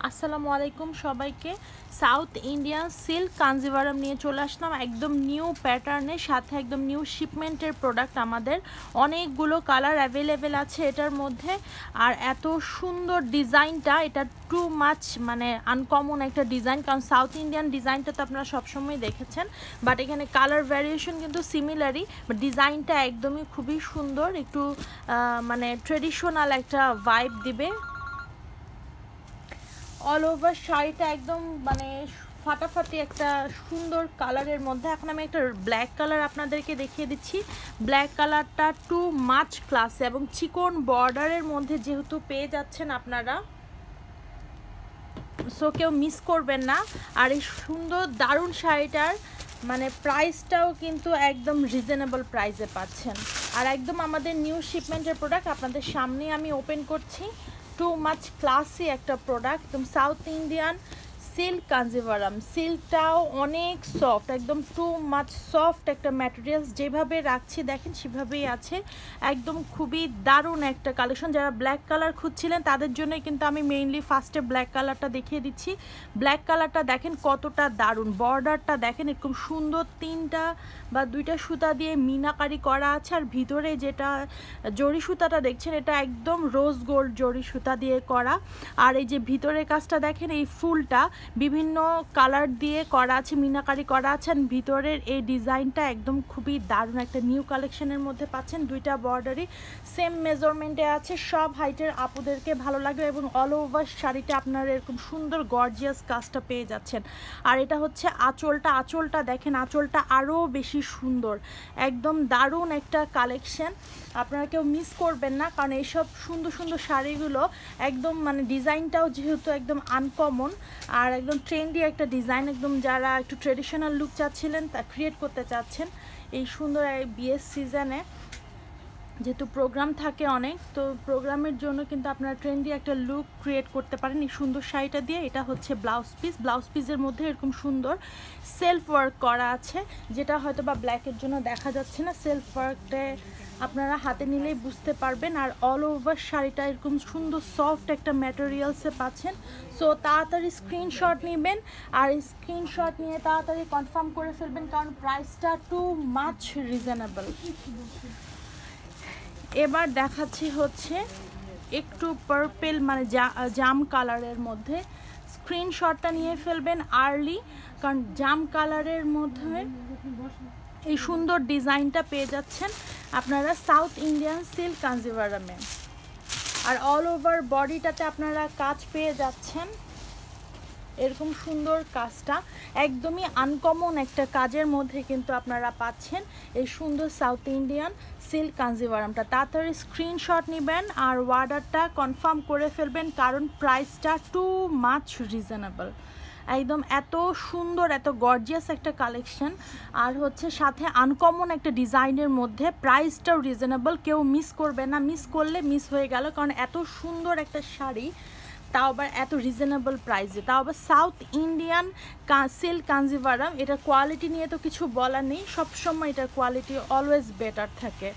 আসসালামু আলাইকুম সবাইকে। সাউথ ইন্ডিয়ান সিল্ক কাঞ্জিভারাম নিয়ে চলে আসলাম একদম নিউ প্যাটার্নের সাথে, একদম নিউ শিপমেন্টের প্রোডাক্ট। আমাদের অনেকগুলো কালার অ্যাভেলেবেল আছে এটার মধ্যে। আর এত সুন্দর ডিজাইনটা, এটা টু মাচ মানে আনকমন একটা ডিজাইন, কারণ সাউথ ইন্ডিয়ান ডিজাইনটা তো আপনারা সবসময় দেখেছেন, বাট এখানে কালার ভ্যারিয়েশন কিন্তু সিমিলারই, বাট ডিজাইনটা একদমই খুবই সুন্দর, একটু মানে ট্রেডিশনাল একটা ভাইব দিবে। অল ওভার শাড়িটা একদম মানে ফাটাফাটি একটা সুন্দর কালারের মধ্যে। এখন আমি একটা ব্ল্যাক কালার আপনাদেরকে দেখিয়ে দিচ্ছি। ব্ল্যাক কালারটা টু মাচ ক্লাসে এবং চিকন বর্ডারের মধ্যে যেহেতু পেয়ে যাচ্ছেন আপনারা, সো কেউ মিস করবেন না। আর এই সুন্দর দারুণ শাড়িটার মানে প্রাইসটাও কিন্তু একদম রিজনেবল প্রাইসে পাচ্ছেন। আর একদম আমাদের নিউ শিপমেন্টের প্রোডাক্ট আপনাদের সামনে আমি ওপেন করছি। টু মাচ ক্লাসি একটা প্রোডাক্ট, একদম সাউথ ইন্ডিয়ান সিল্ক কাঞ্জিভারাম। সিল্কটাও অনেক সফট, একদম টু মাচ সফট একটা ম্যাটেরিয়ালস, যেভাবে রাখছি দেখেন সেভাবেই আছে। একদম খুবই দারুণ একটা কালেকশন। যারা ব্ল্যাক কালার খুঁজছিলেন তাদের জন্যই কিন্তু আমি মেইনলি ফার্স্টে ব্ল্যাক কালারটা দেখিয়ে দিচ্ছি। ব্ল্যাক কালারটা দেখেন কতটা দারুণ, বর্ডারটা দেখেন এরকম সুন্দর, তিনটা বা দুইটা সুতা দিয়ে মিনাকারি করা আছে। আর ভিতরে যেটা জরি সুতাটা দেখছেন এটা একদম রোজ গোল্ড জরি সুতা দিয়ে করা। আর এই যে ভিতরের কাজটা দেখেন, এই ফুলটা বিভিন্ন কালার দিয়ে করা আছে, মিনাকারি করা আছে। ভিতরের এই ডিজাইনটা একদম খুবই দারুণ একটা নিউ কালেকশনের মধ্যে পাচ্ছেন। দুইটা বর্ডারই সেম মেজারমেন্টে আছে, সব হাইটের আপুদেরকে ভালো লাগবে। এবং অল ওভার শাড়িটা আপনারা এরকম সুন্দর গর্জিয়াস কাজটা পেয়ে যাচ্ছেন। আর এটা হচ্ছে আঁচলটা, আঁচলটা দেখেন, আঁচলটা আরও বেশি সুন্দর, একদম দারুণ একটা কালেকশন। আপনারা কেউ মিস করবেন না, কারণ এইসব সুন্দর সুন্দর শাড়িগুলো একদম মানে ডিজাইনটাও যেহেতু একদম আনকমন আর একদম ট্রেন্ডি একটা ডিজাইন, একদম যারা একটু ট্রেডিশনাল লুক চাচ্ছিলেন তা ক্রিয়েট করতে চাচ্ছেন এই সুন্দর বিয়ের সিজনে, যেহেতু প্রোগ্রাম থাকে অনেক, তো প্রোগ্রামের জন্য কিন্তু আপনারা ট্রেন্ডি একটা লুক ক্রিয়েট করতে পারেন এই সুন্দর শাড়িটা দিয়ে। এটা হচ্ছে ব্লাউজ পিস, ব্লাউজ পিসের মধ্যে এরকম সুন্দর সেলফ ওয়ার্ক করা আছে, যেটা হয়তো বা ব্ল্যাকের জন্য দেখা যাচ্ছে না। সেলফ ওয়ার্কটা আপনারা হাতে নিলেই বুঝতে পারবেন। আর অল ওভার শাড়িটা এরকম সুন্দর সফট একটা ম্যাটেরিয়ালসে পাচ্ছেন। সো তাড়াতাড়ি স্ক্রিনশট নেবেন, আর স্ক্রিনশট নিয়ে তাড়াতাড়ি কনফার্ম করে ফেলবেন, কারণ প্রাইসটা টু মাচ রিজনেবল। এবার দেখাচ্ছি হচ্ছে একটু পার্পেল মানে জাম কালারের মধ্যে। স্ক্রিনশটটা নিয়ে ফেলবেন আর্লি, কারণ জাম কালারের মধ্যে এই সুন্দর ডিজাইনটা পেয়ে যাচ্ছেন আপনারা সাউথ ইন্ডিয়ান সিল্ক কাঞ্জিভারামে। আর অল ওভার বডিটাতে আপনারা কাজ পেয়ে যাচ্ছেন এরকম সুন্দর কাজটা, একদমই আনকমন একটা কাজের মধ্যে কিন্তু আপনারা পাচ্ছেন এই সুন্দর সাউথ ইন্ডিয়ান সিল্ক কাঞ্জিভারামটা। তাড়াতাড়ি স্ক্রিনশট নেবেন আর অর্ডারটা কনফার্ম করে ফেলবেন, কারণ প্রাইসটা টু মাচ রিজনেবল, একদম এত সুন্দর, এত গর্জিয়াস একটা কালেকশন। আর হচ্ছে সাথে আনকমন একটা ডিজাইনের মধ্যে, প্রাইসটাও রিজনেবল, কেউ মিস করবে না। মিস করলে মিস হয়ে গেল, কারণ এত সুন্দর একটা শাড়ি, তাও আবার এত রিজনেবল প্রাইসে, তাও আবার সাউথ ইন্ডিয়ান সিল্ক কাঞ্জিভারাম। এটার কোয়ালিটি নিয়ে তো কিছু বলার নেই, সবসময় এটার কোয়ালিটি অলওয়েজ বেটার থাকে।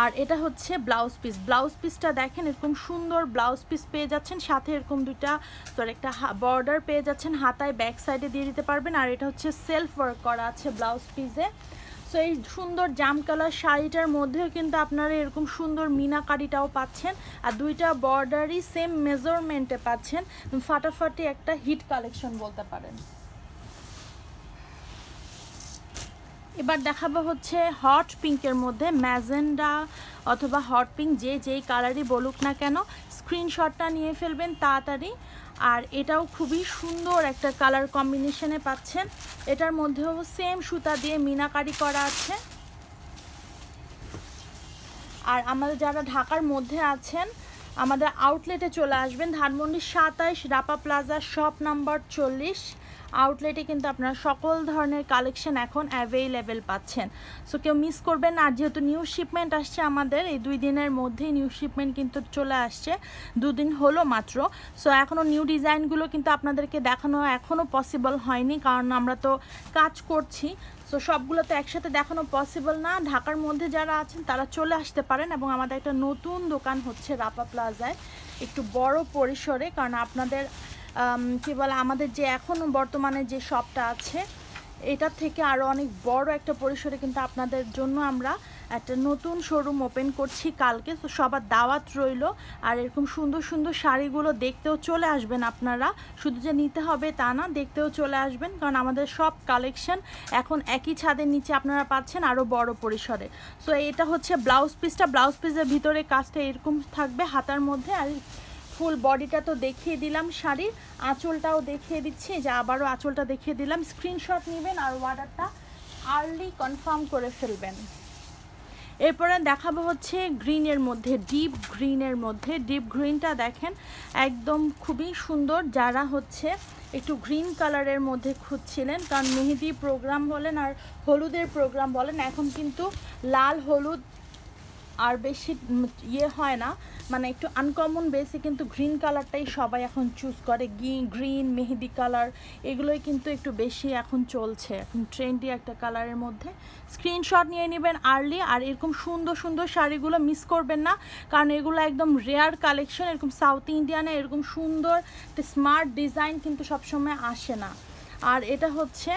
আর এটা হচ্ছে ব্লাউজ পিস, ব্লাউজ পিসটা দেখেন এরকম সুন্দর ব্লাউজ পিস পেয়ে যাচ্ছেন, সাথে এরকম দুইটা একটা বর্ডার পেয়ে যাচ্ছেন, হাতায় ব্যাক সাইডে দিয়ে দিতে পারবেন। আর এটা হচ্ছে সেলফ ওয়ার্ক করা আছে ব্লাউজ পিসে। সো এই সুন্দর জাম কালার শাড়িটার মধ্যেও কিন্তু আপনারা এরকম সুন্দর মিনাকারিটাও পাচ্ছেন, আর দুইটা বর্ডারই সেম মেজারমেন্টে পাচ্ছেন। ফাটাফাটি একটা হিট কালেকশন বলতে পারেন। এবার দেখাবো হচ্ছে হট পিঙ্কের মধ্যে, ম্যাজেন্ডা অথবা হট পিঙ্ক, যেই কালারই বলুক না কেন, স্ক্রিনশটটা নিয়ে ফেলবেন তাড়াতাড়ি। আর এটাও খুবই সুন্দর একটা কালার কম্বিনেশনে পাচ্ছেন, এটার মধ্যেও সেম সুতা দিয়ে মিনাকারি করা আছে। আর আমাদের যারা ঢাকার মধ্যে আছেন আমাদের আউটলেটে চলে আসবেন, Dhanmondi 27 Rapa Plaza shop number 40। আউটলেটে কিন্তু আপনারা সকল ধরনের কালেকশন এখন অ্যাভেলেবেল পাচ্ছেন। সো কেউ মিস করবেন না। আর যেহেতু নিউ শিপমেন্ট আসছে আমাদের এই 2 দিনের মধ্যেই নিউ শিপমেন্ট কিন্তু চলে আসছে, 2 দিন হলো মাত্র। সো এখনও নিউ ডিজাইনগুলো কিন্তু আপনাদেরকে দেখানো এখনও পসিবল হয়নি, কারণ আমরা তো কাজ করছি। সো সবগুলো তো একসাথে দেখানো পসিবল না। ঢাকার মধ্যে যারা আছেন তারা চলে আসতে পারেন, এবং আমাদের একটা নতুন দোকান হচ্ছে রাপা প্লাজায়, একটু বড় পরিসরে। কারণ আপনাদের কী বলে, আমাদের যে এখন বর্তমানে যে শপটা আছে এটার থেকে আরও অনেক বড় একটা পরিসরে কিন্তু আপনাদের জন্য আমরা একটা নতুন শোরুম ওপেন করছি কালকে। তো সবার দাওয়াত রইল। আর এরকম সুন্দর সুন্দর শাড়িগুলো দেখতেও চলে আসবেন আপনারা, শুধু যে নিতে হবে তা না, দেখতেও চলে আসবেন, কারণ আমাদের সব কালেকশন এখন একই ছাদের নিচে আপনারা পাচ্ছেন আরও বড় পরিসরে। সো এটা হচ্ছে ব্লাউজ পিসটা। ব্লাউজ পিসের ভিতরে কাজটা এরকম থাকবে হাতার মধ্যে, আর ফুল বডিটা তো দেখিয়ে দিলাম শাড়ির, আঁচলটাও দেখিয়ে দিচ্ছি, যে আবারও আঁচলটা দেখিয়ে দিলাম। স্ক্রিনশট নেবেন আর অর্ডারটা আর্লি কনফার্ম করে ফেলবেন। এরপরে দেখাবো হচ্ছে গ্রিনের মধ্যে, ডিপ গ্রিনের মধ্যে। ডিপ গ্রিনটা দেখেন একদম খুবই সুন্দর। যারা হচ্ছে একটু গ্রিন কালারের মধ্যে খুঁজছিলেন, কারণ মেহেদি প্রোগ্রাম বলেন আর হলুদের প্রোগ্রাম বলেন, এখন কিন্তু লাল হলুদ আর বেশি ইয়ে হয় না, মানে একটু আনকমন বেসে কিন্তু গ্রিন কালারটাই সবাই এখন চুজ করে। গ্রিন মেহেদি কালার এগুলোই কিন্তু একটু বেশি এখন চলছে, এখন ট্রেন্ডি একটা কালারের মধ্যে। স্ক্রিনশট নিয়ে নেবেন আর্লি। আর এরকম সুন্দর সুন্দর শাড়িগুলো মিস করবেন না, কারণ এগুলো একদম রেয়ার কালেকশন। এরকম সাউথ ইন্ডিয়ানে এরকম সুন্দর একটা স্মার্ট ডিজাইন কিন্তু সবসময় আসে না। আর এটা হচ্ছে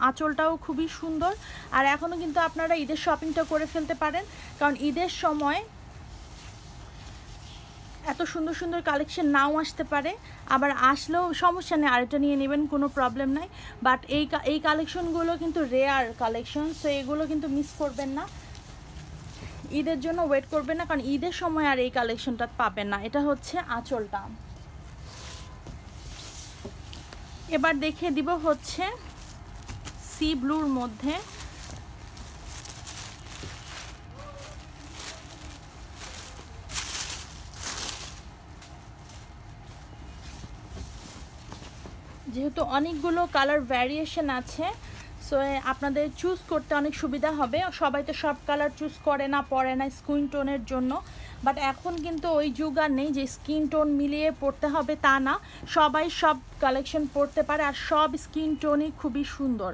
আঁচলটাও খুবই সুন্দর। আর এখনও কিন্তু আপনারা ঈদের শপিংটা করে ফেলতে পারেন, কারণ ঈদের সময় এত সুন্দর সুন্দর কালেকশন নাও আসতে পারে, আবার আসলেও সমস্যা নেই, আরেকটা নিয়ে নেবেন, কোনো প্রবলেম নাই। বাট এই কালেকশনগুলো কিন্তু রেয়ার কালেকশন, সো এগুলো কিন্তু মিস করবেন না। ঈদের জন্য ওয়েট করবেন না, কারণ ঈদের সময় আর এই কালেকশনটা পাবেন না। এটা হচ্ছে আঁচলটা। এবার দেখিয়ে দিব হচ্ছে সি ব্লুর মধ্যে। যেহেতু অনেকগুলো কালার ভ্যারিয়েশন আছে, সো আপনাদের চুজ করতে অনেক সুবিধা হবে। সবাই তো সব কালার চুজ করে না, পরে না স্কিন টোনের জন্য। বাট এখন কিন্তু ওই যুগ আর নেই যে স্কিন টোন মিলিয়ে পড়তে হবে, তা না, সবাই সব কালেকশন পরতে পারে। আর সব স্কিন টোনই খুবই সুন্দর,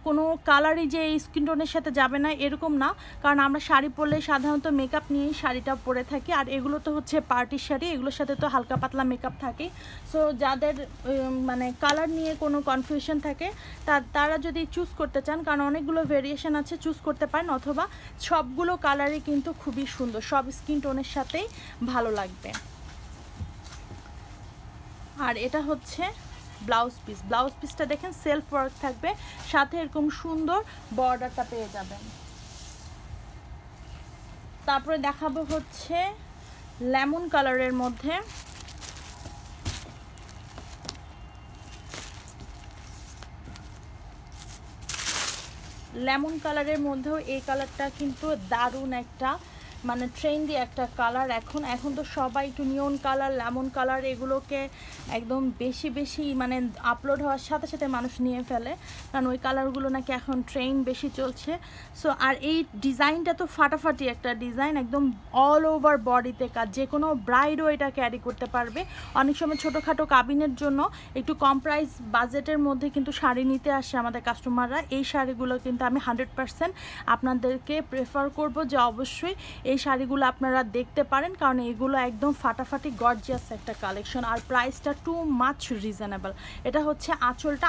কোনো কালারই যে এই স্কিন টোনের সাথে যাবে না এরকম না, কারণ আমরা শাড়ি পরলে সাধারণত মেকআপ নিয়েই শাড়িটা পরে থাকি। আর এগুলো তো হচ্ছে পার্টির শাড়ি, এগুলোর সাথে তো হালকা পাতলা মেকআপ থাকেই। সো যাদের মানে কালার নিয়ে কোনো কনফিউশন থাকে তারা যদি চুজ করতে চান, কারণ অনেকগুলো ভেরিয়েশন আছে, চুজ করতে পারেন। অথবা সবগুলো কালারই কিন্তু খুবই সুন্দর, সব স্কিন টোনের সাথেই ভালো লাগবে। আর এটা হচ্ছে ব্লাউজ পিসটা দেখেন সেলফ ওয়ার্ক থাকবে, সাথে এরকম সুন্দর বর্ডারটা পেয়ে যাবেন। তারপরে দেখাবো হচ্ছে লেমন কালারের মধ্যে। লেমন কালারের মধ্যেও এই কালারটা কিন্তু দারুণ একটা মানে ট্রেন্ডি একটা কালার। এখন তো সবাই একটু নিয়ন কালার, লেমন কালার এগুলোকে একদম বেশি মানে আপলোড হওয়ার সাথে সাথে মানুষ নিয়ে ফেলে, কারণ ওই কালারগুলো নাকি এখন ট্রেন্ড বেশি চলছে। সো আর এই ডিজাইনটা তো ফাটাফাটি একটা ডিজাইন, একদম অল ওভার বডিতে কাজ, যে কোনো ব্রাইডও এটা ক্যারি করতে পারবে। অনেক সময় ছোটোখাটো কাবিনের জন্য একটু কম প্রাইস বাজেটের মধ্যে কিন্তু শাড়ি নিতে আসে আমাদের কাস্টমাররা। এই শাড়িগুলো কিন্তু আমি 100% আপনাদেরকে প্রেফার করব যে অবশ্যই এই শাড়িগুলো আপনারা দেখতে পারেন, কারণ এগুলো একদম ফাটাফাটি গর্জিয়াস একটা কালেকশন। আর প্রাইসটা টু মাচ রিজনেবল। এটা হচ্ছে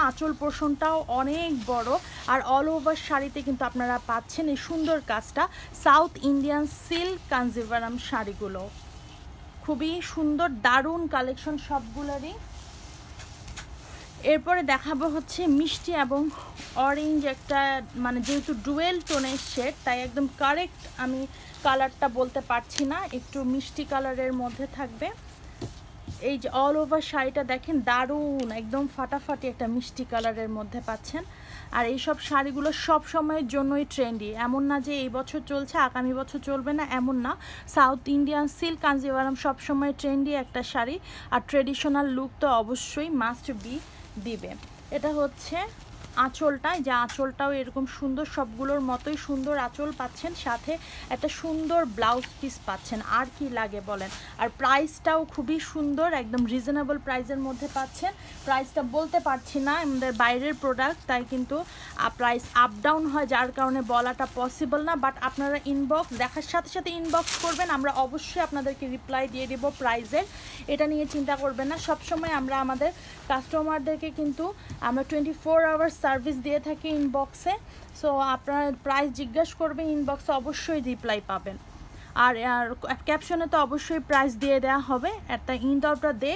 আঁচল পোর্শনটাও অনেক বড়, আর অল ওভার শাড়িতে কিন্তু আপনারা পাচ্ছেন এই সুন্দর কাজটা। সাউথ ইন্ডিয়ান সিল্ক কাঞ্জিভারাম শাড়িগুলো খুবই সুন্দর, দারুণ কালেকশন সবগুলোরই। এরপরে দেখাবো হচ্ছে মিষ্টি এবং অরেঞ্জ একটা, মানে যেহেতু ডুয়েল টোনের শেড তাই একদম কারেক্ট আমি কালারটা বলতে পারছি না, একটু মিষ্টি কালারের মধ্যে থাকবে। এই যে অল ওভার শাড়িটা দেখেন, দারুণ একদম ফাটাফাটি একটা মিষ্টি কালারের মধ্যে পাচ্ছেন। আর এই সব শাড়িগুলো সব সময়ের জন্যই ট্রেন্ডি, এমন না যে এই বছর চলছে আগামী বছর চলবে না, এমন না। সাউথ ইন্ডিয়ান সিল্ক কাঞ্জিভারাম সবসময় ট্রেন্ডি একটা শাড়ি, আর ট্রেডিশনাল লুক তো অবশ্যই মাস্ট বি দিবে। এটা হচ্ছে আঁচলটা, যে আঁচলটাও এরকম সুন্দর, সবগুলোর মতোই সুন্দর আঁচল পাচ্ছেন, সাথে একটা সুন্দর ব্লাউজ পিস পাচ্ছেন, আর কি লাগে বলেন। আর প্রাইসটাও খুবই সুন্দর, একদম রিজনেবল প্রাইসের মধ্যে পাচ্ছেন। প্রাইসটা বলতে পারছি না, আমাদের বাইরের প্রোডাক্ট, তাই কিন্তু প্রাইস আপ ডাউন হয়, যার কারণে বলাটা পসিবল না। বাট আপনারা ইনবক্স দেখার সাথে সাথে ইনবক্স করবেন, আমরা অবশ্যই আপনাদেরকে রিপ্লাই দিয়ে দেবো প্রাইসের, এটা নিয়ে চিন্তা করবেন না। সবসময় আমরা আমাদের কাস্টমারদেরকে কিন্তু আমরা 24 আওয়ার্স সার্ভিস দিয়ে থাকি ইনবক্সে। সো আপনারা প্রাইস জিজ্ঞাসা করবেন, ইনবক্সে অবশ্যই রিপ্লাই পাবেন। আর ক্যাপশনে তো অবশ্যই প্রাইস দিয়ে দেওয়া হবে, একটা end of the day,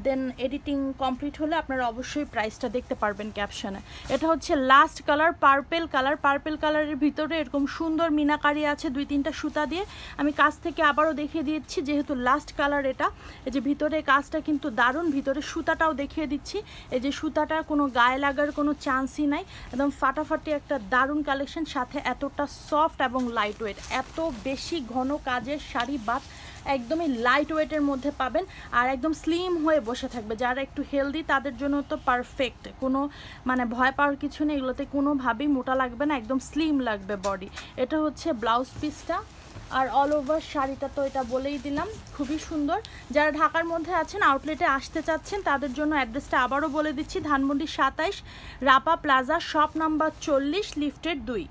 then editing complete হলে আপনারা অবশ্যই প্রাইসটা দেখতে পারবেন ক্যাপশনে। এটা হচ্ছে last colour, purple colour. Purple কালারের ভিতরে এরকম সুন্দর মিনাকারি আছে 2-3টা সুতা দিয়ে। আমি কাছ থেকে আবারও দেখিয়ে দিচ্ছি, যেহেতু লাস্ট কালার এটা। এই যে ভিতরে কাজটা কিন্তু দারুণ, ভিতরে সুতাটাও দেখিয়ে দিচ্ছি। এই যে সুতাটা কোনো গায়ে লাগার কোনো চান্সই নাই, একদম ফাটাফাটি একটা দারুণ কালেকশন, সাথে এতটা সফট এবং লাইট ওয়েট, এত বেশি ঘন কাজের শাড়ি, বাট একদমই লাইট ওয়েটের মধ্যে পাবেন, আর একদম স্লিম হয়ে বসে থাকবে। যারা একটু হেলদি তাদের জন্য তো পারফেক্ট, কোনো মানে ভয় পাওয়ার কিছু নেই, এগুলোতে কোনোভাবেই মোটা লাগবে না, একদম স্লিম লাগবে বডি। এটা হচ্ছে ব্লাউজ পিসটা, আর অল ওভার শাড়িটা তো এটা বলেই দিলাম, খুবই সুন্দর। যারা ঢাকার মধ্যে আছেন, আউটলেটে আসতে চাচ্ছেন, তাদের জন্য অ্যাড্রেসটা আবারও বলে দিচ্ছি, Dhanmondi 27 Rapa Plaza, shop number 40, lifted 2।